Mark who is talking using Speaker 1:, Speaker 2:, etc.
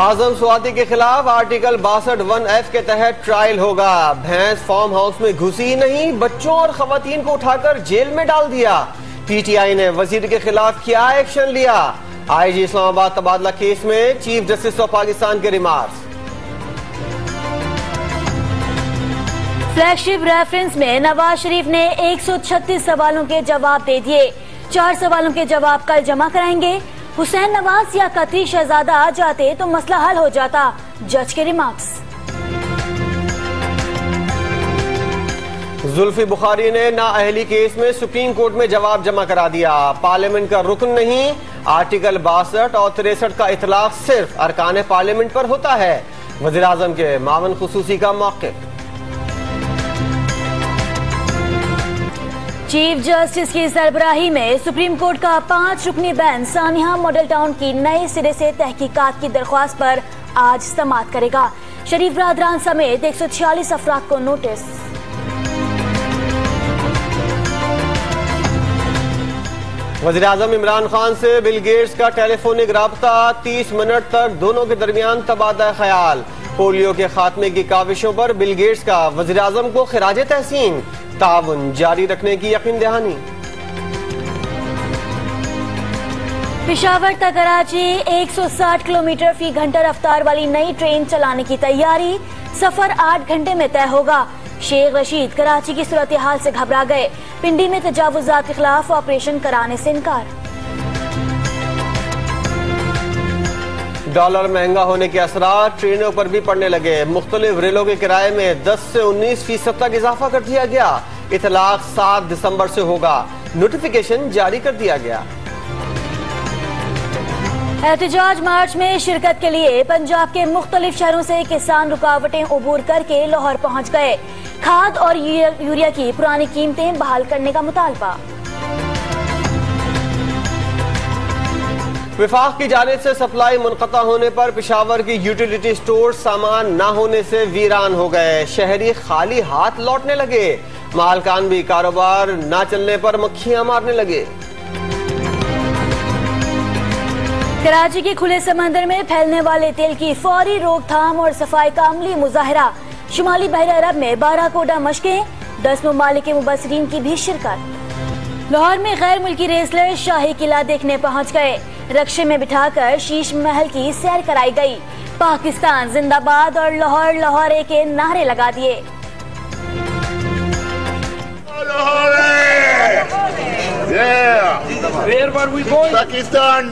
Speaker 1: आजम स्वाति के खिलाफ article 62(1)(f) के तहत ट्रायल होगा। भैंस फार्म हाउस में घुसी नहीं, बच्चों और खवातीन को उठाकर जेल में डाल दिया। पीटीआई ने वजीर के खिलाफ क्या एक्शन लिया? आईजी इस्लामाबाद तबादला केस में चीफ जस्टिस ऑफ पाकिस्तान के रिमार्क्स।
Speaker 2: फ्लैगशिप रेफरेंस में नवाज शरीफ ने 136 सवालों के जवाब दे दिए। 4 सवालों के जवाब कल जमा कराएंगे। हुसैन नवाज या कतरी शहजादा आ जाते तो मसला हल हो जाता, जज के रिमार्क्स।
Speaker 1: जुल्फी बुखारी ने नाअहली केस में सुप्रीम कोर्ट में जवाब जमा करा दिया। पार्लियामेंट का रुकन नहीं, आर्टिकल 62 और 63 का इतलाक सिर्फ अरकान पार्लियामेंट पर होता है। वज़ीर आज़म के मावन खुसूसी का मौक़िफ़।
Speaker 2: चीफ जस्टिस की सरबराही में सुप्रीम कोर्ट का 5 रुकनी बेंच सानिया मॉडल टाउन की नए सिरे से तहकीकात की दरख्वास्त पर आज समाअत करेगा। शरीफ बरादरान समेत 146 अफराद को नोटिस।
Speaker 1: वज़ीर आज़म इमरान खान से बिल गेट्स का टेलीफोनिक राब्ता, 30 मिनट तक दोनों के दरमियान तबादला ख्याल। पोलियो के खात्मे की काविशों पर बिल गेट्स का वज़ीर आज़म को खिराज तहसीन, ताउन जारी रखने की यकीन दहानी।
Speaker 2: पेशावर तक कराची 160 किलोमीटर फी घंटा रफ्तार वाली नई ट्रेन चलाने की तैयारी। सफर 8 घंटे में तय होगा। शेख रशीद कराची की सूरत हाल से घबरा गए। पिंडी में तजावुजात के खिलाफ ऑपरेशन कराने से इनकार।
Speaker 1: डॉलर महंगा होने के असरार ट्रेनों पर भी पड़ने लगे। मुख्तलिफ रेलों के किराए में 10 से 19% तक इजाफा कर दिया गया। इतलाक 7 दिसंबर से होगा। नोटिफिकेशन जारी कर दिया गया।
Speaker 2: एहतजाज मार्च में शिरकत के लिए पंजाब के मुख्तलिफ शहरों से किसान रुकावटें उबूर करके लाहौर पहुंच गए। खाद और यूरिया की पुरानी कीमतें बहाल करने का मुतालबा।
Speaker 1: विफाक की जानिब से सप्लाई मुनक़ता होने पर पेशावर की यूटिलिटी स्टोर सामान न होने से वीरान हो गए। शहरी खाली हाथ लौटने लगे। मालकान भी कारोबार न चलने पर मक्खियां मारने लगे।
Speaker 2: कराची के खुले समंदर में फैलने वाले तेल की फौरी रोकथाम और सफाई का अमली मुजाहरा। शुमाली बहर अरब में 12 कोडा मशकें, 10 ममालिक के मुबस्सिरीन की भी शिरकत। लाहौर में गैर मुल्की रेसलर शाही किला देखने पहुंच गए। रक्शे में बिठाकर शीश महल की सैर कराई गई। पाकिस्तान जिंदाबाद और लाहौर लाहौरे के नारे लगा दिए।
Speaker 3: Where were we going? Pakistan.